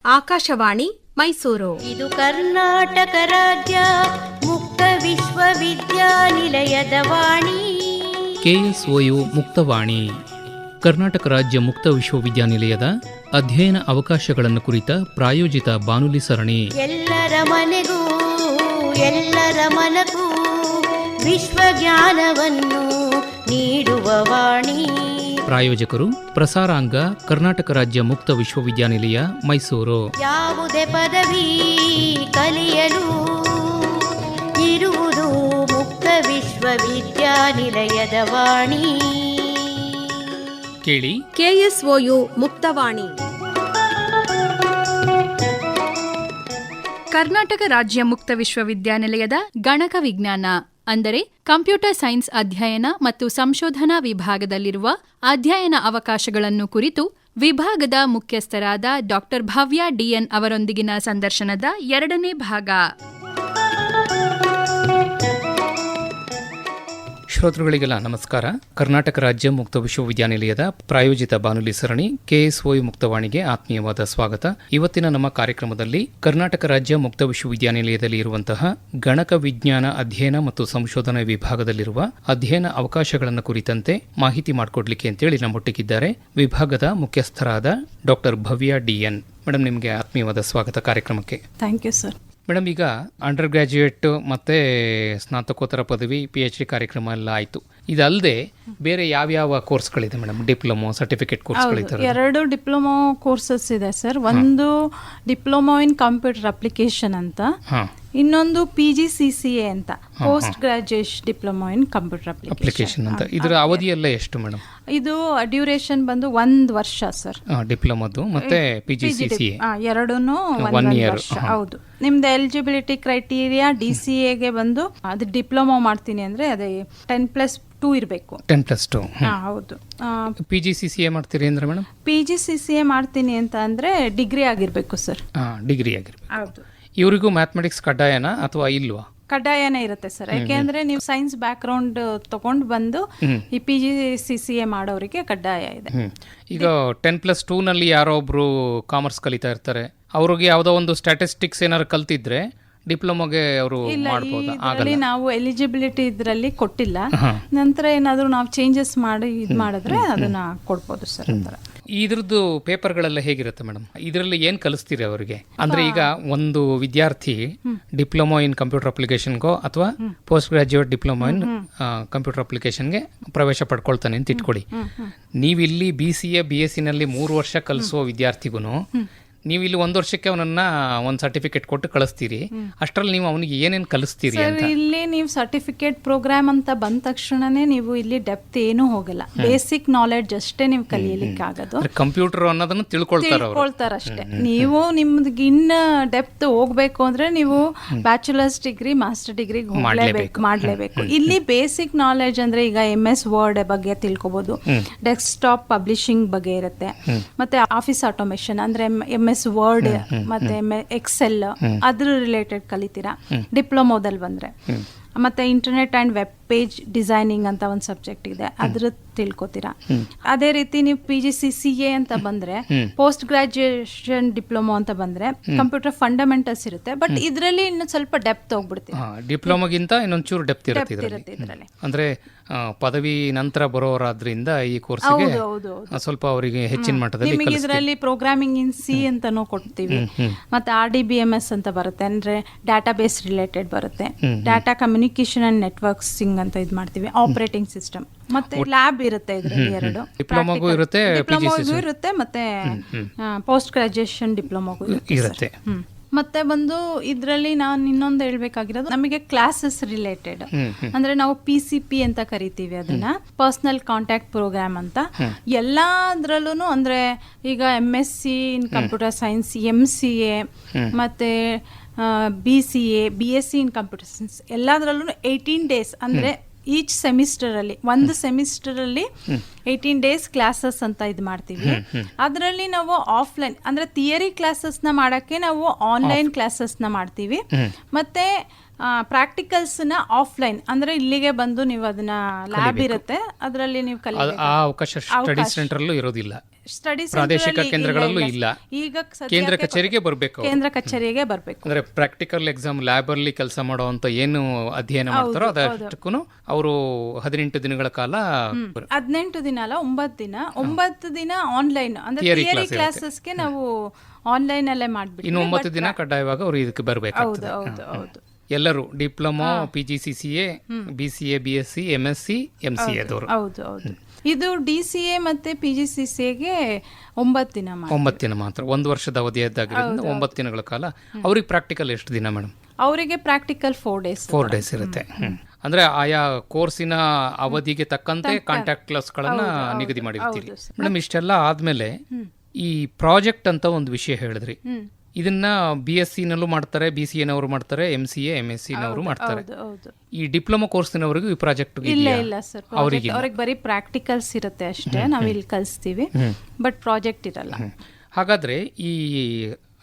ಆಕಾಶವಾಣಿ ಮೈಸೂರು. ಇದು ಕರ್ನಾಟಕ ರಾಜ್ಯ ಮುಕ್ತ ವಿಶ್ವವಿದ್ಯಾನಿಲಯದ ವಾಣಿ. KSOU ಮುಕ್ತವಾಣಿ ಕರ್ನಾಟಕ ರಾಜ್ಯ ಮುಕ್ತ ವಿಶ್ವವಿದ್ಯಾನಿಲಯದ ಅಧ್ಯಯನ ಅವಕಾಶಗಳನ್ನು ಕುರಿತ ಪ್ರಾಯೋಜಿತ ಬಾನುಲಿ ಸರಣಿ. ಎಲ್ಲರ ಮನೆಗೂ ಎಲ್ಲರ ಮನಗೂ ವಿಶ್ವಜ್ಞಾನವನ್ನು ನೀಡುವ ವಾಣಿ. ಪ್ರಾಯೋಜಕರು ಪ್ರಸಾರಾಂಗ ಕರ್ನಾಟಕ ರಾಜ್ಯ ಮುಕ್ತ ವಿಶ್ವವಿದ್ಯಾನಿಲಯ ಮೈಸೂರು. ಯಾವುದೇ ಪದವಿ ಕಲಿಯಲು ಇರುವುದು ಮುಕ್ತ ವಿಶ್ವವಿದ್ಯಾನಿಲಯದ ವಾಣಿ. ಕೇಳಿ KSOU ಮುಕ್ತವಾಣಿ. ಕರ್ನಾಟಕ ರಾಜ್ಯ ಮುಕ್ತ ವಿಶ್ವವಿದ್ಯಾನಿಲಯದ ಗಣಕ ವಿಜ್ಞಾನ ಅಂದರೆ ಕಂಪ್ಯೂಟರ್ ಸೈನ್ಸ್ ಅಧ್ಯಯನ ಮತ್ತು ಸಂಶೋಧನಾ ವಿಭಾಗದಲ್ಲಿರುವ ಅಧ್ಯಯನ ಅವಕಾಶಗಳನ್ನು ಕುರಿತು ವಿಭಾಗದ ಮುಖ್ಯಸ್ಥರಾದ ಡಾ. ಭವ್ಯ DN ಅವರೊಂದಿಗಿನ ಸಂದರ್ಶನದ 2ನೇ ಭಾಗ. ಶ್ರೋತೃಗಳಿಗೆಲ್ಲ ನಮಸ್ಕಾರ. ಕರ್ನಾಟಕ ರಾಜ್ಯ ಮುಕ್ತ ವಿಶ್ವವಿದ್ಯಾನಿಲಯದ ಪ್ರಾಯೋಜಿತ ಬಾನುಲಿ ಸರಣಿ KSOU ಮುಕ್ತವಾಣಿಗೆ ಆತ್ಮೀಯವಾದ ಸ್ವಾಗತ. ಇವತ್ತಿನ ನಮ್ಮ ಕಾರ್ಯಕ್ರಮದಲ್ಲಿ ಕರ್ನಾಟಕ ರಾಜ್ಯ ಮುಕ್ತ ವಿಶ್ವವಿದ್ಯಾನಿಲಯದಲ್ಲಿ ಇರುವಂತಹ ಗಣಕ ವಿಜ್ಞಾನ ಅಧ್ಯಯನ ಮತ್ತು ಸಂಶೋಧನಾ ವಿಭಾಗದಲ್ಲಿರುವ ಅಧ್ಯಯನ ಅವಕಾಶಗಳನ್ನು ಕುರಿತಂತೆ ಮಾಹಿತಿ ಮಾಡಿಕೊಡ್ಲಿಕ್ಕೆ ಅಂತೇಳಿ ನಮ್ಮೊಟ್ಟಿಗಿದ್ದಾರೆ ವಿಭಾಗದ ಮುಖ್ಯಸ್ಥರಾದ ಡಾ. ಭವ್ಯ DN. ಮೇಡಮ್, ನಿಮಗೆ ಆತ್ಮೀಯವಾದ ಸ್ವಾಗತ ಕಾರ್ಯಕ್ರಮಕ್ಕೆ. Thank you sir. ಮೇಡಮ್, ಈಗ ಅಂಡರ್ ಗ್ರ್ಯಾಜುಯೇಟ್ ಮತ್ತು ಸ್ನಾತಕೋತ್ತರ ಪದವಿ PhD ಕಾರ್ಯಕ್ರಮ ಎಲ್ಲ ಆಯಿತು. ಇದಲ್ಲದೆ ಬೇರೆ ಯಾವ್ಯಾವ ಕೋರ್ಸ್ಗಳಿದೆ ಮೇಡಮ್? ಡಿಪ್ಲೊಮೊ, ಸರ್ಟಿಫಿಕೇಟ್ ಕೋರ್ಸ್ಗಳಿದ್ದಾರೆ. 2 ಡಿಪ್ಲೊಮೊ ಕೋರ್ಸಸ್ ಇದೆ ಸರ್. ಒಂದು ಡಿಪ್ಲೊಮೊ ಇನ್ ಕಂಪ್ಯೂಟರ್ ಅಪ್ಲಿಕೇಶನ್ ಅಂತ, ಇನ್ನೊಂದು PGCCA ಅಂತ, post graduation diploma in computer application ಅಂತ. ಇದರ ಅವಧಿ ಎಲ್ಲ ಎಷ್ಟು ಮೇಡಮ್? ಇದು ಡ್ಯೂರೇಷನ್ ಬಂದು 1 ವರ್ಷ ಸರ್. ಡಿಪ್ಲೊಮೊದು ಮತ್ತೆ PGCCA ಎರಡೂನು 1 ವರ್ಷ. ಹೌದು. ನಿಮ್ದು ಎಲಿಜಿಬಿಲಿಟಿ ಕ್ರೈಟೀರಿಯಾ DCAಗೆ ಬಂದು ಅದು ಡಿಪ್ಲೊಮೊ ಮಾಡ್ತೀನಿ ಅಂದ್ರೆ ಅದೇ 10+2 ಇರಬೇಕು. 10+2. ಹೌದು. PGCCA ಮಾಡ್ತೀರಿ ಅಂದ್ರೆ ಮೇಡಮ್? PGCCA ಮಾಡ್ತೀನಿ ಅಂತ ಅಂದ್ರೆ ಡಿಗ್ರಿ ಆಗಿರ್ಬೇಕು ಸರ್. ಡಿಗ್ರಿ ಆಗಿರ್ಬೇಕು. ಹೌದು. ಇವರಿಗೂ ಮ್ಯಾಥಮೆಟಿಕ್ಸ್ ಕಡ್ಡಾಯನಾ ಅಥವಾ ಇಲ್ವಾ? ಕಡ್ಡಾಯನೇ ಇರುತ್ತೆ ಸರ್. ಯಾಕೆಂದ್ರೆ ನೀವು ಸೈನ್ಸ್ ಬ್ಯಾಕ್ ಗ್ರೌಂಡ್ ತಗೊಂಡು ಬಂದು ಈ PGCCA ಮಾಡೋರಿಗೆ ಕಡ್ಡಾಯ ಇದೆ. ಈಗ 10+2 ನಲ್ಲಿ ಯಾರೋ ಒಬ್ರು ಕಾಮರ್ಸ್ ಕಲಿತಾ ಇರ್ತಾರೆ, ಅವ್ರಿಗೆ ಯಾವುದೋ ಒಂದು ಸ್ಟ್ಯಾಟಿಸ್ಟಿಕ್ಸ್ ಏನಾದ್ರು ಕಲ್ತಿದ್ರೆ ಡಿಪ್ಲೊಮೊಗೆ ಅವರು ಮಾಡಬಹುದು. ಆಗಲಿ ನಾವು ಎಲಿಜಿಬಿಲಿಟಿ ಇದರಲ್ಲಿ ಕೊಟ್ಟಿಲ್ಲ. ನಂತರ ಏನಾದರೂ ನಾವು ಚೇಂಜಸ್ ಮಾಡಿ ಇದು ಮಾಡಿದ್ರೆ ಅದನ್ನ ಕೊಡ್ಬೋದು ಸರ್. ಅಂತರ ಇದ್ರದ್ದು ಪೇಪರ್ಗಳೆಲ್ಲ ಹೇಗಿರುತ್ತೆ ಮೇಡಮ್? ಇದರಲ್ಲಿ ಏನು ಕಲಿಸ್ತೀರಿ ಅವರಿಗೆ? ಅಂದ್ರೆ ಈಗ ಒಂದು ವಿದ್ಯಾರ್ಥಿ ಡಿಪ್ಲೊಮೊ ಇನ್ ಕಂಪ್ಯೂಟರ್ ಅಪ್ಲಿಕೇಶನ್ಗೋ ಅಥವಾ post graduate diploma in computer ಅಪ್ಲಿಕೇಶನ್ಗೆ ಪ್ರವೇಶ ಪಡ್ಕೊಳ್ತಾನೆ ಅಂತ ಇಟ್ಕೊಳ್ಳಿ. ನೀವಿಲ್ಲಿ BCA BSc ನಲ್ಲಿ 3 ವರ್ಷ ಕಲಿಸುವ ವಿದ್ಯಾರ್ಥಿಗೂ ನೀವು ಇಲ್ಲಿ 1 ವರ್ಷಕ್ಕೆ ಅವನನ್ನ ಒಂದು ಸರ್ಟಿಫಿಕೇಟ್ ಕೊಟ್ಟು ಕಳಿಸ್ತೀರಿ. ಅಷ್ಟರಲ್ಲಿ ನೀವು ಅವನಿಗೆ ಏನೇನು ಕಲಿಸ್ತೀರಿ ಅಂತ? ಇಲ್ಲಿ ನೀವು ಸರ್ಟಿಫಿಕೇಟ್ ಪ್ರೋಗ್ರಾಮ್ ಅಂತ ಬಂದ ತಕ್ಷಣನೇ ನೀವು ಇಲ್ಲಿ ಡೆಪ್ತ್ ಏನೂ ಹೋಗಲ್ಲ. ಬೇಸಿಕ್ ನಾಲೆಡ್ಜ್ ಅಷ್ಟೇ ನೀವು ಕಲಿಯಲಿಕ್ಕೆ ಆಗೋದು. ಕಂಪ್ಯೂಟರ್ ಅನ್ನೋದನ್ನ ತಿಳ್ಕೊಳ್ತಾರಷ್ಟೇ. ನೀವು ನಿಮ್ಗೆ ಇನ್ನ ಡೆಪ್ತ್ ಹೋಗ್ಬೇಕು ಅಂದ್ರೆ ನೀವು ಬ್ಯಾಚುಲರ್ಸ್ ಡಿಗ್ರಿ, ಮಾಸ್ಟರ್ ಡಿಗ್ರಿ ಮಾಡ್ಲೇಬೇಕು. ಇಲ್ಲಿ ಬೇಸಿಕ್ ನಾಲೆಡ್ಜ್ ಅಂದ್ರೆ ಈಗ MS ವರ್ಡ್ ಬಗ್ಗೆ ತಿಳ್ಕೊಬಹುದು, ಡೆಸ್ಕ್ಟಾಪ್ ಪಬ್ಲಿಷಿಂಗ್ ಬಗ್ಗೆ ಇರುತ್ತೆ, ಮತ್ತೆ ಆಫೀಸ್ ಆಟೋಮೇಷನ್ ಅಂದ್ರೆ MS ವರ್ಡ್ ಮತ್ತೆ ಎಕ್ಸೆಲ್ ಅದ್ರ ರಿಲೇಟೆಡ್ ಕಲಿತೀರಾ ಡಿಪ್ಲೊಮೋದಲ್ಲಿ ಬಂದ್ರೆ. ಮತ್ತೆ internet and web page designing ಅಂತ ಒಂದು ಸಬ್ಜೆಕ್ಟ್ ಇದೆ, ಅದ್ರ ತಿಳ್ಕೊತೀರಾ. ಅದೇ ರೀತಿ ನೀವು PGCCA ಅಂತ ಬಂದ್ರೆ, ಪೋಸ್ಟ್ ಗ್ರಾಜುಯೇಷನ್ ಡಿಪ್ಲೊಮೊ ಅಂತ ಬಂದ್ರೆ ಕಂಪ್ಯೂಟರ್ ಫಂಡಮೆಂಟಲ್ಸ್ ಇರುತ್ತೆ. ಬಟ್ ಇದರಲ್ಲಿ ಇನ್ನು ಸ್ವಲ್ಪ ಡೆಪ್ತ್ ಹೋಗ್ಬಿಡ್ತೀವಿ. ಡಿಪ್ಲೊಮೊಗಿಂತ ಇನ್ನೊಂಚೂರು ಡೆಪ್ತ್ ಇರುತ್ತೆ ಇದರಲ್ಲಿ. ಅಂದ್ರೆ ಪದವಿ ನಂತರ ಬರೋರಾದ್ರಿಂದ ಈ ಕೋರ್ಸ್ಗೆ ಸ್ವಲ್ಪ ಅವರಿಗೆ ಹೆಚ್ಚಿನ ಮಟ್ಟದಲ್ಲಿ ನಿಮಗೆ ಇದರಲ್ಲಿ ಪ್ರೋಗ್ರಾಮಿಂಗ್ ಇನ್ C ಅಂತಾನೂ ಕೊಡ್ತೀವಿ. ಮತ್ತೆ RDBMS ಅಂತ ಬರುತ್ತೆ, ಅಂದ್ರೆ ಡಾಟಾ ಬೇಸ್ ರಿಲೇಟೆಡ್ ಬರುತ್ತೆ. ಡಾಟಾ ಕಮ್ಯುನಿಕೇಶನ್ ಅಂಡ್ ನೆಟ್ವರ್ಕ್ಸಿಂಗ್ ಅಂತ ಇದು ಮಾಡ್ತೀವಿ. ಆಪರೇಟಿಂಗ್ ಸಿಸ್ಟಮ್ ಮತ್ತೆ ಲ್ಯಾಬ್ ಇರುತ್ತೆ ಇದರಲ್ಲಿ 2. ಡಿಪ್ಲೊಮೊಗೂ ಇರುತ್ತೆ ಮತ್ತೆ ಪೋಸ್ಟ್ ಗ್ರಾಜುಯೇಷನ್ ಡಿಪ್ಲೊಮೊಗೂ ಇರುತ್ತೆ. ಮತ್ತೆ ಬಂದು ಇದರಲ್ಲಿ ನಾನು ಇನ್ನೊಂದು ಹೇಳ್ಬೇಕಾಗಿರೋದು, ನಮಗೆ ಕ್ಲಾಸಸ್ ರಿಲೇಟೆಡ್ ಅಂದ್ರೆ ನಾವು PCP ಅಂತ ಕರಿತೀವಿ ಅದನ್ನ, ಪರ್ಸನಲ್ ಕಾಂಟ್ಯಾಕ್ಟ್ ಪ್ರೋಗ್ರಾಮ್ ಅಂತ. ಎಲ್ಲದ್ರಲ್ಲೂ ಅಂದ್ರೆ ಈಗ MSc in computer science, MCA ಮತ್ತೆ BCA, BSc in computer science ಎಲ್ಲದರಲ್ಲೂ 18 ಡೇಸ್ ಅಂದ್ರೆ ಈಚ್ ಸೆಮಿಸ್ಟರ್ ಅಲ್ಲಿ ಒಂದು ಸೆಮಿಸ್ಟರ್ ಅಲ್ಲಿ 18 ಡೇಸ್ ಕ್ಲಾಸಸ್ ಅಂತ ಇದು ಮಾಡ್ತೀವಿ. ಅದರಲ್ಲಿ ನಾವು ಆಫ್ಲೈನ್ ಅಂದ್ರೆ ಥಿಯರಿ ಕ್ಲಾಸಸ್ ನ ಮಾಡಕ್ಕೆ ನಾವು ಆನ್ಲೈನ್ ಕ್ಲಾಸಸ್ ನ ಮಾಡ್ತೀವಿ. ಮತ್ತೆ ಪ್ರಾಕ್ಟಿಕಲ್ಸ್ ನ ಆಫ್ಲೈನ್ ಅಂದ್ರೆ ಇಲ್ಲಿಗೆ ಬಂದು ನೀವು ಅದನ್ನ ಲ್ಯಾಬ್ ಇರುತ್ತೆ ಅದರಲ್ಲಿ ನೀವು ಆ ಅವಕಾಶ ಸ್ಟಡಿ ಸೆಂಟರ್ ಅಲ್ಲೂ ಇರೋದಿಲ್ಲ. ಸ್ಟಡಿ ಪ್ರಾದೇಶಿಕ ಕೇಂದ್ರಗಳಲ್ಲೂ ಇಲ್ಲ. ಈಗ ಕೇಂದ್ರ ಕಚೇರಿಗೆ ಬರಬೇಕು. ಕೇಂದ್ರ ಕಚೇರಿಗೆ ಬರಬೇಕು. ಅಂದ್ರೆ ಪ್ರಾಕ್ಟಿಕಲ್ ಎಕ್ಸಾಮ್ ಲ್ಯಾಬ್ ಅಲ್ಲಿ ಕೆಲಸ ಮಾಡುವಂತ ಏನು ಅಧ್ಯಯನ ಮಾಡ್ತಾರೋ ಅದಷ್ಟಕ್ಕೂ ಅವರು 18 ದಿನಗಳ ಕಾಲ 18 ದಿನ ಅಲ್ಲ 9 ದಿನ 9 ದಿನ ಆನ್ಲೈನ್ ಅಂದ್ರೆ ಥಿಯರಿ ಕ್ಲಾಸಸ್ಗೆ ನಾವು ಆನ್ಲೈನ್ ಅಲ್ಲೇ ಮಾಡ್ಬಿಟ್ಟು ಇನ್ನು 9 ದಿನ ಕಡ್ಡಾಯವಾಗಿ ಅವರು ಇದಕ್ಕೆ ಬರಬೇಕಾಗ್ತದೆ. ಹೌದು. ಎಲ್ಲರೂ diploma, PGCCA, BCA, BSc, MSc, MCA ದವರು. ಹೌದು. ಇದು DCA ಮತ್ತೆ PGCCAಗೆ 9 ದಿನ 9 ದಿನ ಮಾತ್ರ. 1 ವರ್ಷದ ಅವಧಿಯದ್ದಾಗಿರೋದ್ರಿಂದ 9 ದಿನಗಳ ಕಾಲ. ಅವ್ರಿಗೆ ಪ್ರಾಕ್ಟಿಕಲ್ ಎಷ್ಟು ದಿನ ಮೇಡಮ್? ಅವರಿಗೆ ಪ್ರಾಕ್ಟಿಕಲ್ 4 ಡೇಸ್ ಇರುತ್ತೆ. ಅಂದ್ರೆ ಆಯಾ ಕೋರ್ಸಿನ ಅವಧಿಗೆ ತಕ್ಕಂತೆ ಕಾಂಟ್ಯಾಕ್ಟ್ ಕ್ಲಾಸ್ಗಳನ್ನ ನಿಗದಿ ಮಾಡಿರ್ತೀರಿ ಮೇಡಮ್. ಇಷ್ಟೆಲ್ಲ ಆದ್ಮೇಲೆ ಈ ಪ್ರಾಜೆಕ್ಟ್ ಅಂತ ಒಂದು ವಿಷಯ ಹೇಳಿದ್ರಿ. ಇದನ್ನ BSc ನಲ್ಲೂ ಮಾಡ್ತಾರೆ, BCA ನವರು ಮಾಡ್ತಾರೆ, MCA, MSc ನವರು ಮಾಡ್ತಾರೆ. ಈ ಡಿಪ್ಲೊಮಾ ಕೋರ್ಸ್ನವರಿಗೂ ಈ ಪ್ರಾಜೆಕ್ಟ್ ಇಲ್ಲ ಸರ್. ಅವ್ರಿಗೆ ಬರೀ ಪ್ರಾಕ್ಟಿಕಲ್ಸ್ ಇರುತ್ತೆ ಅಷ್ಟೇ, ನಾವು ಇಲ್ಲಿ ಕಲಿಸ್ತೀವಿ, ಬಟ್ ಪ್ರಾಜೆಕ್ಟ್ ಇರಲ್ಲ. ಹಾಗಾದ್ರೆ ಈ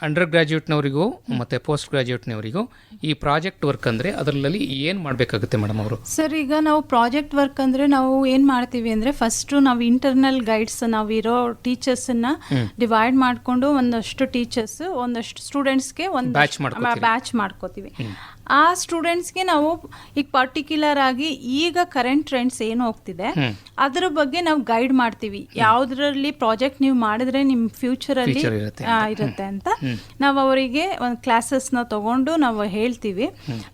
ಅಂಡರ್ ಗ್ರಾಜ್ಯುಯೇಟ್ನವರಿಗೂ ಮತ್ತು ಪೋಸ್ಟ್ ಗ್ರಾಜ್ಯುಯೇಟ್ನವರಿಗೂ ಈ ಪ್ರಾಜೆಕ್ಟ್ ವರ್ಕ್ ಅಂದರೆ ಅದರಲ್ಲಿ ಏನು ಮಾಡಬೇಕಾಗುತ್ತೆ ಮೇಡಮ್ ಅವರು? ಸರ್, ಈಗ ನಾವು ಪ್ರಾಜೆಕ್ಟ್ ವರ್ಕ್ ಅಂದರೆ ನಾವು ಏನು ಮಾಡ್ತೀವಿ ಅಂದರೆ ಫಸ್ಟು ನಾವು ಇಂಟರ್ನಲ್ ಗೈಡ್ಸ್ ನಾವಿರೋ ಟೀಚರ್ಸನ್ನು ಡಿವೈಡ್ ಮಾಡಿಕೊಂಡು ಒಂದಷ್ಟು ಟೀಚರ್ಸ್ ಒಂದಷ್ಟು ಸ್ಟೂಡೆಂಟ್ಸ್ಗೆ ಒಂದು ಬ್ಯಾಚ್ ಮಾಡ್ಕೋತೀವಿ. ಆ ಸ್ಟೂಡೆಂಟ್ಸ್ಗೆ ನಾವು ಈಗ ಪರ್ಟಿಕ್ಯುಲರ್ ಆಗಿ ಈಗ ಕರೆಂಟ್ ಟ್ರೆಂಡ್ಸ್ ಏನು ಹೋಗ್ತಿದೆ ಅದ್ರ ಬಗ್ಗೆ ನಾವು ಗೈಡ್ ಮಾಡ್ತೀವಿ. ಯಾವುದರಲ್ಲಿ ಪ್ರಾಜೆಕ್ಟ್ ನೀವು ಮಾಡಿದ್ರೆ ನಿಮ್ಮ ಫ್ಯೂಚರಲ್ಲಿ ಇರುತ್ತೆ ಅಂತ ನಾವು ಅವರಿಗೆ ಒಂದು ಕ್ಲಾಸಸ್ನ ತಗೊಂಡು ನಾವು ಹೇಳ್ತೀವಿ.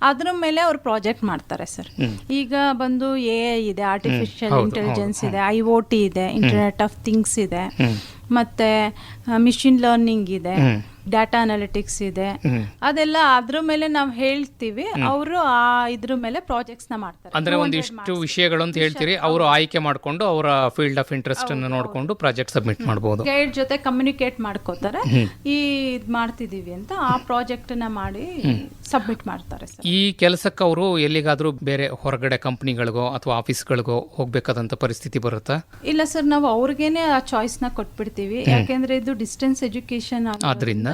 ಅದ್ರ ಮೇಲೆ ಅವ್ರು ಪ್ರಾಜೆಕ್ಟ್ ಮಾಡ್ತಾರೆ ಸರ್. ಈಗ ಬಂದು AI ಇದೆ, ಆರ್ಟಿಫಿಷಿಯಲ್ ಇಂಟೆಲಿಜೆನ್ಸ್ ಇದೆ, IoT ಇದೆ, ಇಂಟರ್ನೆಟ್ ಆಫ್ ಥಿಂಗ್ಸ್ ಇದೆ, ಮತ್ತೆ ಮಿಷಿನ್ ಲರ್ನಿಂಗ್ ಇದೆ, ಡಾಟಾ ಅನಾಲಿಟಿಕ್ಸ್ ಇದೆ. ಅದೆಲ್ಲ ಅದ್ರ ಮೇಲೆ ನಾವು ಹೇಳ್ತೀವಿ, ಅವರು ಆ ಇದ್ರ ಮೇಲೆ ಪ್ರಾಜೆಕ್ಟ್ಸ್ ನ ಮಾಡ್ತಾರೆ. ಅಂದ್ರೆ ಒಂದಿಷ್ಟು ವಿಷಯಗಳು ಅಂತ ಹೇಳ್ತೀರಿ, ಅವರು ಆಯ್ಕೆ ಮಾಡ್ಕೊಂಡು ಅವರ ಫೀಲ್ಡ್ ಆಫ್ ಇಂಟ್ರೆಸ್ಟ್ ಅನ್ನು ನೋಡ್ಕೊಂಡು ಪ್ರಾಜೆಕ್ಟ್ ಸಬ್ಮಿಟ್ ಮಾಡಬಹುದು. ಗೈಡ್ ಜೊತೆ ಕಮ್ಯುನಿಕೇಟ್ ಮಾಡ್ಕೋತಾರೆ, ಈ ಇದ್ ಮಾಡ್ತಿದೀವಿ ಅಂತ ಆ ಪ್ರಾಜೆಕ್ಟ್ ನ ಮಾಡಿ ಸಬ್ಮಿಟ್ ಮಾಡ್ತಾರೆ. ಈ ಕೆಲಸಕ್ಕೆ ಅವರು ಎಲ್ಲಿಗಾದ್ರೂ ಬೇರೆ ಹೊರಗಡೆ ಕಂಪನಿಗಳಿಗೋ ಅಥವಾ ಆಫೀಸ್ಗಳಿಗೋ ಹೋಗ್ಬೇಕಾದಂತ ಪರಿಸ್ಥಿತಿ ಬರುತ್ತಾ? ಇಲ್ಲ ಸರ್, ನಾವು ಅವ್ರಿಗೇನೆ ಆ ಚಾಯ್ಸ್ ನ ಕೊಟ್ಬಿಡ್ತೀವಿ. ಯಾಕೆಂದ್ರೆ ಇದು ಡಿಸ್ಟೆನ್ಸ್ ಎಜುಕೇಶನ್ ಆದ್ರಿಂದ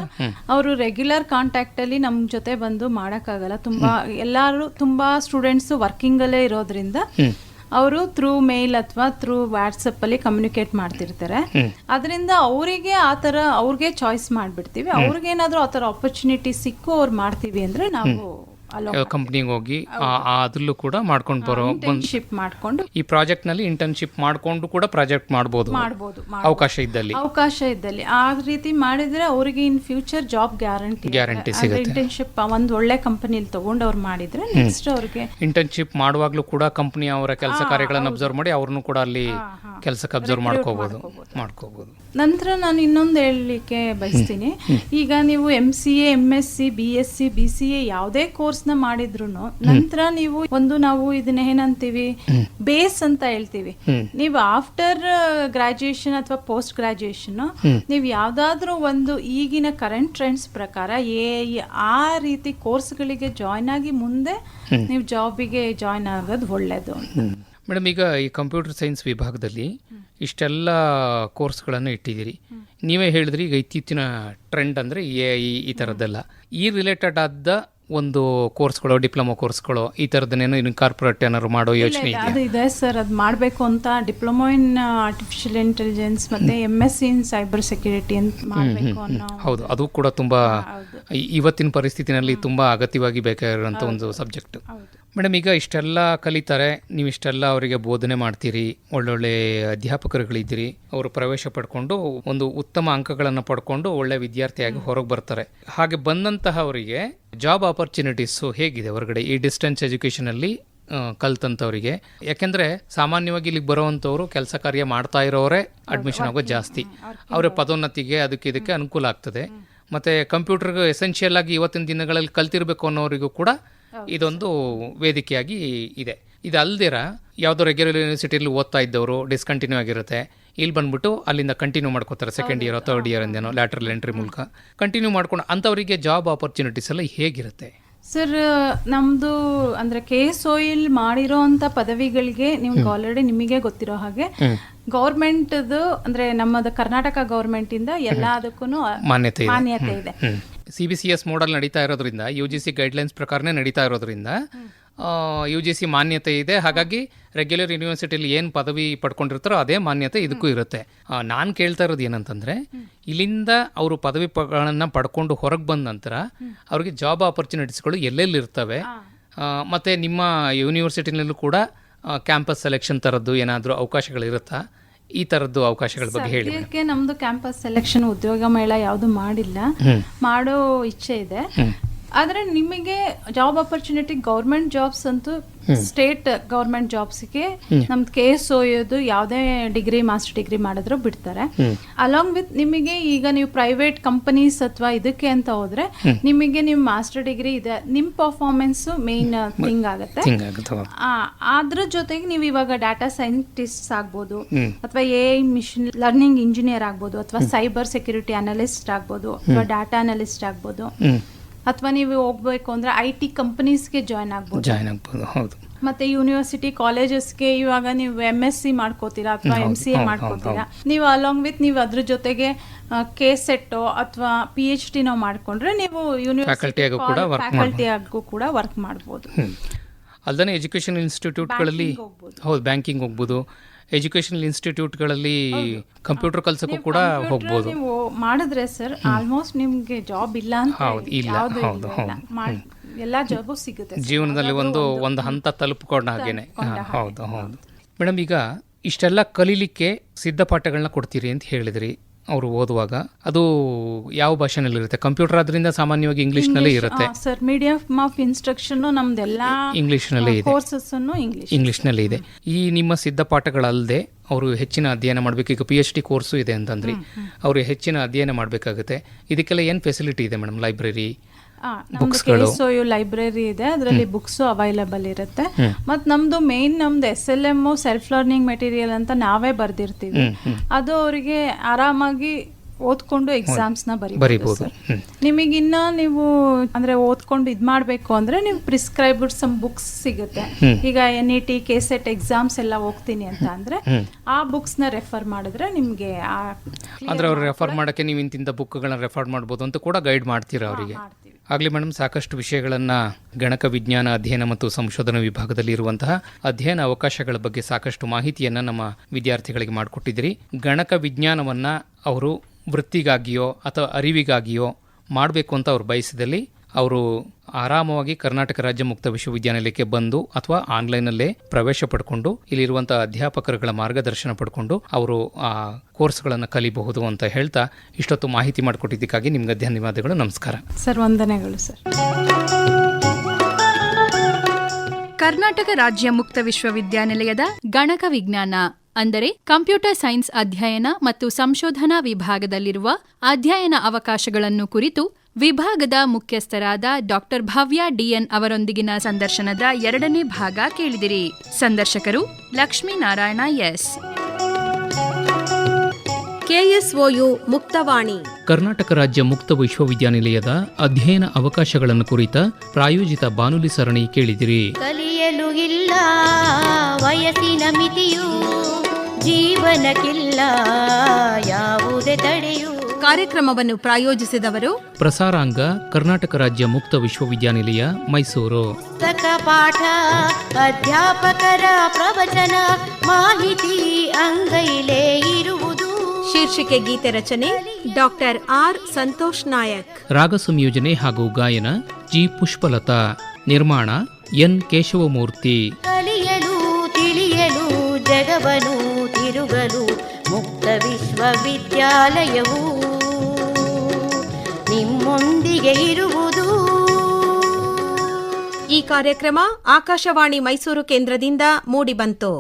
ಅವರು ರೆಗ್ಯುಲರ್ ಕಾಂಟ್ಯಾಕ್ಟ್ ಅಲ್ಲಿ ನಮ್ ಜೊತೆ ಬಂದು ಮಾಡಕ್ಕಾಗಲ್ಲ. ಎಲ್ಲಾರು ತುಂಬಾ ಸ್ಟೂಡೆಂಟ್ಸ್ ವರ್ಕಿಂಗ್ ಅಲ್ಲೇ ಇರೋದ್ರಿಂದ ಅವರು ಥ್ರೂ ಮೇಲ್ ಅಥವಾ ಥ್ರೂ ವಾಟ್ಸಪ್ ಅಲ್ಲಿ ಕಮ್ಯುನಿಕೇಟ್ ಮಾಡ್ತಿರ್ತಾರೆ. ಅದರಿಂದ ಅವರಿಗೆ ಆತರ ಅವ್ರಿಗೆ ಚಾಯ್ಸ್ ಮಾಡ್ಬಿಡ್ತೀವಿ. ಅವ್ರಿಗೇನಾದ್ರೂ ಆತರ ಆಪರ್ಚುನಿಟಿ ಸಿಕ್ಕು ಅವ್ರು ಮಾಡ್ತೀವಿ ಅಂದ್ರೆ ನಾವು ಕಂಪ್ನಿಗೆ ಹೋಗಿ ಅದ್ರಲ್ಲೂ ಕೂಡ ಮಾಡ್ಕೊಂಡು ಮಾಡ್ಕೊಂಡು ಈ ಪ್ರಾಜೆಕ್ಟ್ ನಲ್ಲಿ ಇಂಟರ್ನ್ಶಿಪ್ ಮಾಡ್ಕೊಂಡು ಕೂಡ ಪ್ರಾಜೆಕ್ಟ್ ಮಾಡಬಹುದು ಅವಕಾಶ ಇದ್ದಲ್ಲಿ. ಆ ರೀತಿ ಮಾಡಿದ್ರೆ ಅವರಿಗೆ ಇನ್ ಫ್ಯೂಚರ್ ಜಾಬ್ ಗ್ಯಾರಂಟಿ ಸಿಗುತ್ತೆ. ಇಂಟರ್ನ್ಶಿಪ್ ಒಂದು ಒಳ್ಳೆ ಕಂಪನಿಯಲ್ಲಿ ತಗೊಂಡು ಅವ್ರು ಮಾಡಿದ್ರೆ ನೆಕ್ಸ್ಟ್ ಅವ್ರಿಗೆ ಇಂಟರ್ನ್ಶಿಪ್ ಮಾಡುವಾಗ್ಲೂ ಕೂಡ ಕಂಪನಿ ಅವರ ಕೆಲಸ ಕಾರ್ಯಗಳನ್ನು ಅಬ್ಸರ್ವ್ ಮಾಡಿ ಅವ್ರನ್ನು ಕೂಡ ಅಲ್ಲಿ ಕೆಲಸಕ್ಕೆ ಅಬ್ಸರ್ವ್ ಮಾಡ್ಕೋಬಹುದು. ನಂತರ ನಾನು ಇನ್ನೊಂದು ಹೇಳಲಿಕ್ಕೆ ಬಯಸ್ತೀನಿ. ಈಗ ನೀವು MCA, MSc, BSc, BCA ಯಾವುದೇ ಕೋರ್ಸ್ ನ ಮಾಡಿದ್ರು ನಂತರ ನೀವು ನಾವು ಇದನ್ನ ಏನಂತೀವಿ, ಬೇಸ್ ಅಂತ ಹೇಳ್ತೀವಿ. ನೀವು ಆಫ್ಟರ್ ಗ್ರಾಜುಯೇಷನ್ ಅಥವಾ ಪೋಸ್ಟ್ ಗ್ರಾಜುಯೇಷನ್ ನೀವು ಯಾವ್ದಾದ್ರು ಒಂದು ಈಗಿನ ಕರೆಂಟ್ ಟ್ರೆಂಡ್ಸ್ ಪ್ರಕಾರ ಆ ರೀತಿ ಕೋರ್ಸ್ಗಳಿಗೆ ಜಾಯ್ನ್ ಆಗಿ ಮುಂದೆ ನೀವು ಜಾಬಿಗೆ ಜಾಯ್ನ್ ಆಗೋದು ಒಳ್ಳೇದು. ಮೇಡಮ್, ಈಗ ಈ ಕಂಪ್ಯೂಟರ್ ಸೈನ್ಸ್ ವಿಭಾಗದಲ್ಲಿ ಇಷ್ಟೆಲ್ಲ ಕೋರ್ಸ್ಗಳನ್ನು ಇಟ್ಟಿದ್ದೀರಿ. ನೀವೇ ಹೇಳಿದ್ರಿ ಈಗ ಇತ್ತೀಚಿನ ಟ್ರೆಂಡ್ ಅಂದರೆ AI ಈ ಥರದ್ದೆಲ್ಲ. ಈ ರಿಲೇಟೆಡ್ ಆದ ಒಂದು ಕೋರ್ಸ್ಗಳು, ಡಿಪ್ಲೊಮಾ ಕೋರ್ಸ್ಗಳು ಈ ಥರದನ್ನೇನೋ ಇನ್ನು ಕಾರ್ಪೊರೇಟ್ ಏನಾದ್ರು ಮಾಡೋ ಯೋಚನೆ ಇದೆ ಸರ್. ಅದು ಮಾಡಬೇಕು ಅಂತ ಡಿಪ್ಲೊಮಾ ಇನ್ ಆರ್ಟಿಫಿಷಿಯಲ್ ಇಂಟೆಲಿಜೆನ್ಸ್ ಮತ್ತೆ MSc ಇನ್ ಸೈಬರ್ ಸೆಕ್ಯೂರಿಟಿ ಅಂತ ಮಾಡಬೇಕು ಅನ್ನೋ. ಹೌದು, ಅದು ಕೂಡ ತುಂಬಾ ಇವತ್ತಿನ ಪರಿಸ್ಥಿತಿನಲ್ಲಿ ತುಂಬಾ ಅಗತ್ಯವಾಗಿ ಬೇಕಾಗಿರುವಂಥ ಒಂದು ಸಬ್ಜೆಕ್ಟ್. ಮೇಡಮ್, ಈಗ ಇಷ್ಟೆಲ್ಲ ಕಲಿತಾರೆ, ನೀವು ಇಷ್ಟೆಲ್ಲ ಅವರಿಗೆ ಬೋಧನೆ ಮಾಡ್ತೀರಿ, ಒಳ್ಳೊಳ್ಳೆ ಅಧ್ಯಾಪಕರುಗಳಿದ್ದೀರಿ, ಅವರು ಪ್ರವೇಶ ಪಡ್ಕೊಂಡು ಒಂದು ಉತ್ತಮ ಅಂಕಗಳನ್ನು ಪಡ್ಕೊಂಡು ಒಳ್ಳೆ ವಿದ್ಯಾರ್ಥಿಯಾಗಿ ಹೊರಗೆ ಬರ್ತಾರೆ. ಹಾಗೆ ಬಂದಂತಹ ಅವರಿಗೆ ಜಾಬ್ ಆಪರ್ಚುನಿಟೀಸು ಹೇಗಿದೆ ಹೊರಗಡೆ ಈ ಡಿಸ್ಟೆನ್ಸ್ ಎಜುಕೇಷನಲ್ಲಿ ಕಲ್ತಂಥವರಿಗೆ? ಯಾಕೆಂದರೆ ಸಾಮಾನ್ಯವಾಗಿ ಇಲ್ಲಿಗೆ ಬರೋವಂಥವ್ರು ಕೆಲಸ ಕಾರ್ಯ ಮಾಡ್ತಾ ಇರೋರೇ ಅಡ್ಮಿಷನ್ ಆಗೋದು ಜಾಸ್ತಿ. ಅವರ ಪದೋನ್ನತಿಗೆ ಇದಕ್ಕೆ ಅನುಕೂಲ ಆಗ್ತದೆ. ಮತ್ತು ಕಂಪ್ಯೂಟರ್ಗೆ ಎಸೆನ್ಷಿಯಲ್ ಆಗಿ ಇವತ್ತಿನ ದಿನಗಳಲ್ಲಿ ಕಲ್ತಿರ್ಬೇಕು ಅನ್ನೋರಿಗೂ ಕೂಡ ಇದೊಂದು ವೇದಿಕೆಯಾಗಿ ಇದೆ. ಇದು ಅಲ್ದಿರ ಯಾವುದೋ ರೆಗ್ಯುಲರ್ ಯೂನಿವರ್ಸಿಟಿಯಲ್ಲಿ ಓದ್ತಾ ಇದ್ದವರು ಡಿಸ್ಕಂಟಿನ್ಯೂ ಆಗಿರುತ್ತೆ, ಇಲ್ಲಿ ಬಂದ್ಬಿಟ್ಟು ಅಲ್ಲಿಂದ ಕಂಟಿನ್ಯೂ ಮಾಡ್ಕೋತಾರೆ. ಸೆಕೆಂಡ್ ಇಯರ್, ಥರ್ಡ್ ಇಯರ್ ಅಂದೇನೋ ಲ್ಯಾಟ್ರಲ್ ಎಂಟ್ರಿ ಮೂಲಕ ಕಂಟಿನ್ಯೂ ಮಾಡ್ಕೊಂಡು ಅಂಥವರಿಗೆ ಜಾಬ್ ಆಪರ್ಚುನಿಟೀಸ್ ಎಲ್ಲ ಹೇಗಿರುತ್ತೆ? ಸರ್, ನಮ್ದು ಅಂದ್ರೆ KSOIL ಮಾಡಿರೋ ಅಂತ ಪದವಿಗಳಿಗೆ ನಿಮ್ಗೆ ಆಲ್ರೆಡಿ ನಿಮಗೆ ಗೊತ್ತಿರೋ ಹಾಗೆ ಗೌರ್ಮೆಂಟ್ ಅಂದ್ರೆ ನಮ್ಮದು ಕರ್ನಾಟಕ ಗೌರ್ಮೆಂಟ್ ಇಂದ ಎಲ್ಲದಕ್ಕೂ ಮಾನ್ಯತೆ ಇದೆ. CBCS ಮೋಡಲ್ ನಡೀತಾ ಇರೋದ್ರಿಂದ, UGC ಗೈಡ್ಲೈನ್ಸ್ ಪ್ರಕಾರನೇ ನಡೀತಾ ಇರೋದ್ರಿಂದ UGC ಮಾನ್ಯತೆ ಇದೆ. ಹಾಗಾಗಿ ರೆಗ್ಯುಲರ್ ಯೂನಿವರ್ಸಿಟಿಯಲ್ಲಿ ಏನು ಪದವಿ ಪಡ್ಕೊಂಡಿರ್ತಾರೋ ಅದೇ ಮಾನ್ಯತೆ ಇದಕ್ಕೂ ಇರುತ್ತೆ. ನಾನು ಕೇಳ್ತಾ ಇರೋದು ಏನಂತಂದರೆ, ಇಲ್ಲಿಂದ ಅವರು ಪದವಿಗಳನ್ನು ಪಡ್ಕೊಂಡು ಹೊರಗೆ ಬಂದ ನಂತರ ಅವ್ರಿಗೆ ಜಾಬ್ ಆಪರ್ಚುನಿಟೀಸ್ಗಳು ಎಲ್ಲೆಲ್ಲಿ ಇರ್ತವೆ, ಮತ್ತು ನಿಮ್ಮ ಯೂನಿವರ್ಸಿಟಿನಲ್ಲೂ ಕೂಡ ಕ್ಯಾಂಪಸ್ ಸೆಲೆಕ್ಷನ್ ಥರದ್ದು ಏನಾದರೂ ಅವಕಾಶಗಳಿರುತ್ತಾ? ಈ ಥರದ್ದು ಅವಕಾಶಗಳ ಬಗ್ಗೆ ಹೇಳಿ. ಸದ್ಯಕ್ಕೆ ನಮ್ಮದು ಕ್ಯಾಂಪಸ್ ಸೆಲೆಕ್ಷನ್ ಉದ್ಯೋಗ ಮೇಳ ಯಾವುದು ಮಾಡಿಲ್ಲ, ಮಾಡೋ ಇಚ್ಛೆ ಇದೆ. ಆದರೆ ನಿಮಗೆ ಜಾಬ್ ಆಪರ್ಚುನಿಟಿ ಗೌರ್ಮೆಂಟ್ ಜಾಬ್ಸ್ ಅಂತೂ ಸ್ಟೇಟ್ ಗೌರ್ಮೆಂಟ್ ಜಾಬ್ಸ್ಗೆ ನಮ್ದು KSOU ಯಾವುದೇ ಡಿಗ್ರಿ ಮಾಸ್ಟರ್ ಡಿಗ್ರಿ ಮಾಡಿದ್ರು ಬಿಡ್ತಾರೆ. ಅಲಾಂಗ್ ವಿತ್ ನಿಮಗೆ ಈಗ ನೀವು ಪ್ರೈವೇಟ್ ಕಂಪನೀಸ್ ಅಥವಾ ಇದಕ್ಕೆ ಅಂತ ಹೋದ್ರೆ ನಿಮಗೆ ನಿಮ್ಮ ಮಾಸ್ಟರ್ ಡಿಗ್ರಿ ಇದೆ, ನಿಮ್ಮ ಪರ್ಫಾರ್ಮೆನ್ಸ್ ಮೇನ್ ಥಿಂಗ್ ಆಗುತ್ತೆ. ಅದ್ರ ಜೊತೆಗೆ ನೀವು ಇವಾಗ ಡಾಟಾ ಸೈಂಟಿಸ್ಟ್ ಆಗ್ಬೋದು, ಅಥವಾ AI ಮಿಷನ್ ಲರ್ನಿಂಗ್ ಇಂಜಿನಿಯರ್ ಆಗ್ಬೋದು, ಅಥವಾ ಸೈಬರ್ ಸೆಕ್ಯೂರಿಟಿ ಅನಲಿಸ್ಟ್ ಆಗ್ಬೋದು, ಅಥವಾ ಡಾಟಾ ಅನಲಿಸ್ಟ್ ಆಗ್ಬೋದು, ಅಥವಾ ನೀವು ಹೋಗ್ಬೇಕು ಅಂದ್ರೆ IT ಕಂಪನೀಸ್ಗೆ ಜಾಯ್ನ್ ಆಗ್ಬೋದು. ಹೌದು. ಮತ್ತೆ ಯೂನಿವರ್ಸಿಟಿ ಕಾಲೇಜಸ್ಗೆ ಇವಾಗ ನೀವು MSc ಮಾಡ್ಕೋತೀರಾ ಅಥವಾ MCA ಮಾಡ್ಕೋತೀರಾ, ನೀವು ಅಲಾಂಗ್ ವಿತ್ ನೀವು ಅದ್ರ ಜೊತೆಗೆ KSET ಅಥವಾ PhD ನಾವು ಮಾಡ್ಕೊಂಡ್ರೆ ನೀವು ಯೂನಿವರ್ಸಿಟಿ ಫ್ಯಾಕಲ್ಟಿ ಆಗು ಕೂಡ ವರ್ಕ್ ಮಾಡ್ಬೋದು. ಅಲ್ಲದೆ ಎಜುಕೇಷನ್ ಇನ್ಸ್ಟಿಟ್ಯೂಟ್ಗಳಲ್ಲಿ ಹೌದು ಬ್ಯಾಂಕಿಂಗ್ ಹೋಗ್ಬೋದು, ಎಜುಕೇಷನಲ್ ಇನ್ಸ್ಟಿಟ್ಯೂಟ್ಗಳಲ್ಲಿ ಕಂಪ್ಯೂಟರ್ ಕಲ್ಸಕ್ಕೂ ಕೂಡ ಹೋಗ್ಬೋದು. ನೀವು ಮಾಡಿದ್ರೆ ಸರ್ ಆಲ್ಮೋಸ್ಟ್ ನಿಮ್ಗೆ ಜಾಬ್ ಇಲ್ಲ ಅಂತ ಎಲ್ಲ ಜಾಬು ಸಿಗುತ್ತೆ ಜೀವನದಲ್ಲಿ ಒಂದು ಹಂತ ತಲುಪಿಕೊಂಡ ಹಾಗೇನೆ. ಹೌದು ಹೌದು ಮೇಡಮ್, ಈಗ ಇಷ್ಟೆಲ್ಲ ಕಲೀಲಿಕ್ಕೆ ಸಿದ್ಧಪಾಠಗಳನ್ನ ಕೊಡ್ತೀರಿ ಅಂತ ಹೇಳಿದ್ರಿ. ಅವರು ಓದುವಾಗ ಅದು ಯಾವ ಭಾಷೆನಲ್ಲಿರುತ್ತೆ? ಕಂಪ್ಯೂಟರ್ ಆದ್ರಿಂದ ಸಾಮಾನ್ಯವಾಗಿ ಇಂಗ್ಲಿಷ್ನಲ್ಲೇ ಇರುತ್ತೆ ಸರ್. ಮೀಡಿಯಮ್ ಆಫ್ ಇನ್ಸ್ಟ್ರಕ್ಷನ್ ನಮ್ದೆಲ್ಲ ಇಂಗ್ಲಿಷ್ನಲ್ಲೇ ಇದೆ, ಕೋರ್ಸಸ್ಸನ್ನು ಇಂಗ್ಲಿಷ್ನಲ್ಲೇ ಇದೆ. ಈ ನಿಮ್ಮ ಸಿದ್ಧಪಾಠಗಳಲ್ಲದೆ ಅವರು ಹೆಚ್ಚಿನ ಅಧ್ಯಯನ ಮಾಡಬೇಕು. ಈಗ PhD ಕೋರ್ಸು ಇದೆ ಅಂತಂದ್ರಿ, ಅವರು ಹೆಚ್ಚಿನ ಅಧ್ಯಯನ ಮಾಡಬೇಕಾಗುತ್ತೆ. ಇದಕ್ಕೆಲ್ಲ ಏನು ಫೆಸಿಲಿಟಿ ಇದೆ ಮೇಡಮ್? ಲೈಬ್ರರಿ, KSOU ಲೈಬ್ರರಿ ಇದೆ, ಅದರಲ್ಲಿ ಬುಕ್ಸ್ ಅವೈಲಬಲ್ ಇರುತ್ತೆ. ಮತ್ತು ನಮ್ದು ಮೇನ್ ನಮ್ದು SLM ಸೆಲ್ಫ್ ಲರ್ನಿಂಗ್ ಮೆಟೀರಿಯಲ್ ಅಂತ ನಾವೇ ಬರ್ದಿರ್ತೀವಿ. ಅದು ಅವರಿಗೆ ಆರಾಮಾಗಿ ಓದ್ಕೊಂಡು ಎಕ್ಸಾಮ್ಸ್ ನ ಬರೀಬಹುದು. ನಿಮಗಿನ್ನ ನೀವು ಅಂದ್ರೆ ಓದ್ಕೊಂಡು ಇದ್ ಮಾಡ್ಬೇಕು ಅಂದ್ರೆ ನೀವು ಪ್ರಿಸ್ಕ್ರೈಬ್ಡ್ ಸಮ್ ಬುಕ್ಸ್ ಸಿಗುತ್ತೆ. ಈಗ NET KSET ಎಕ್ಸಾಮ್ಸ್ ಎಲ್ಲ ಹೋಗ್ತೀನಿ ಅಂತ ಅಂದ್ರೆ ಆ ಬುಕ್ಸ್ ನ ರೆಫರ್ ಮಾಡಿದ್ರೆ ನಿಮ್ಗೆ ಅಂದ್ರೆ ಅವ್ರು ರೆಫರ್ ಮಾಡಕ್ಕೆ ನೀವು ಇಂತಿಂತ ಬುಕ್ಗಳನ್ನ ರೆಫರ್ ಮಾಡ್ಬೋದು ಅಂತ ಕೂಡ ಗೈಡ್ ಮಾಡ್ತೀರಾ ಅವರಿಗೆ? ಆಗಲಿ ಮೇಡಮ್, ಸಾಕಷ್ಟು ವಿಷಯಗಳನ್ನು ಗಣಕ ವಿಜ್ಞಾನ ಅಧ್ಯಯನ ಮತ್ತು ಸಂಶೋಧನಾ ವಿಭಾಗದಲ್ಲಿ ಇರುವಂತಹ ಅಧ್ಯಯನ ಅವಕಾಶಗಳ ಬಗ್ಗೆ ಸಾಕಷ್ಟು ಮಾಹಿತಿಯನ್ನು ನಮ್ಮ ವಿದ್ಯಾರ್ಥಿಗಳಿಗೆ ಮಾಡಿಕೊಟ್ಟಿದ್ದೀರಿ. ಗಣಕ ವಿಜ್ಞಾನವನ್ನು ಅವರು ವೃತ್ತಿಗಾಗಿಯೋ ಅಥವಾ ಅರಿವಿಗಾಗಿಯೋ ಮಾಡಬೇಕು ಅಂತ ಅವ್ರು ಬಯಸಿದಲ್ಲಿ ಅವರು ಆರಾಮವಾಗಿ ಕರ್ನಾಟಕ ರಾಜ್ಯ ಮುಕ್ತ ವಿಶ್ವವಿದ್ಯಾನಿಲಯಕ್ಕೆ ಬಂದು ಅಥವಾ ಆನ್ಲೈನಲ್ಲೇ ಪ್ರವೇಶ ಪಡ್ಕೊಂಡು ಇಲ್ಲಿರುವಂತಹ ಅಧ್ಯಾಪಕರುಗಳ ಮಾರ್ಗದರ್ಶನ ಪಡ್ಕೊಂಡು ಅವರು ಆ ಕೋರ್ಸ್ಗಳನ್ನು ಕಲಿಬಹುದು ಅಂತ ಹೇಳ್ತಾ ಇಷ್ಟೊತ್ತು ಮಾಹಿತಿ ಮಾಡಿಕೊಟ್ಟಿದ್ದಕ್ಕಾಗಿ ನಿಮ್ಗೆ ಧನ್ಯವಾದಗಳು. ನಮಸ್ಕಾರ ಸರ್. ವಂದನೆಗಳು ಸರ್. ಕರ್ನಾಟಕ ರಾಜ್ಯ ಮುಕ್ತ ವಿಶ್ವವಿದ್ಯಾನಿಲಯದ ಗಣಕ ವಿಜ್ಞಾನ ಅಂದರೆ ಕಂಪ್ಯೂಟರ್ ಸೈನ್ಸ್ ಅಧ್ಯಯನ ಮತ್ತು ಸಂಶೋಧನಾ ವಿಭಾಗದಲ್ಲಿರುವ ಅಧ್ಯಯನ ಅವಕಾಶಗಳನ್ನು ಕುರಿತು ವಿಭಾಗದ ಮುಖ್ಯಸ್ಥರಾದ ಡಾಕ್ಟರ್ ಭವ್ಯ DN ಅವರೊಂದಿಗಿನ ಸಂದರ್ಶನದ 2ನೇ ಭಾಗ ಕೇಳಿದಿರಿ. ಸಂದರ್ಶಕರು ಲಕ್ಷ್ಮೀನಾರಾಯಣ ಎಸ್. KSOU ಮುಕ್ತವಾಣಿ ಕರ್ನಾಟಕ ರಾಜ್ಯ ಮುಕ್ತ ವಿಶ್ವವಿದ್ಯಾನಿಲಯದ ಅಧ್ಯಯನ ಅವಕಾಶಗಳನ್ನು ಕುರಿತ ಪ್ರಾಯೋಜಿತ ಬಾನುಲಿ ಸರಣಿ ಕೇಳಿದಿರಿ. ಕಲಿಯಲು ಇಲ್ಲ ವಯಸ್ಸಿನ ಮಿತಿಯು, ಜೀವನಕ್ಕಿಲ್ಲ ಯಾವುದೇ ತಡೆಯು. ಕಾರ್ಯಕ್ರಮವನ್ನು ಪ್ರಾಯೋಜಿಸಿದವರು ಪ್ರಸಾರಾಂಗ ಕರ್ನಾಟಕ ರಾಜ್ಯ ಮುಕ್ತ ವಿಶ್ವವಿದ್ಯಾನಿಲಯ ಮೈಸೂರು. ಪುಸ್ತಕ ಪಾಠ, ಅಧ್ಯಾಪಕರ ಪ್ರವಚನ, ಮಾಹಿತಿ ಅಂಗೈಲೇ ಇರುವುದು. ಶೀರ್ಷಿಕೆ ಗೀತೆ ರಚನೆ ಡಾಕ್ಟರ್ R ಸಂತೋಷ್ ನಾಯಕ್. ರಾಗ ಸಂಯೋಜನೆ ಹಾಗೂ ಗಾಯನ G ಪುಷ್ಪಲತಾ. ನಿರ್ಮಾಣ N ಕೇಶವಮೂರ್ತಿ. ಕಲಿಯಲು ತಿಳಿಯಲು ಜಗವನು ತಿರುಗಲು ಮುಕ್ತ ವಿಶ್ವವಿದ್ಯಾಲಯವು ನಿಮ್ಮೊಂದಿಗೆ ಇರುವುದು. ಈ ಕಾರ್ಯಕ್ರಮ ಆಕಾಶವಾಣಿ ಮೈಸೂರು ಕೇಂದ್ರದಿಂದ ಮೂಡಿಬಂತು.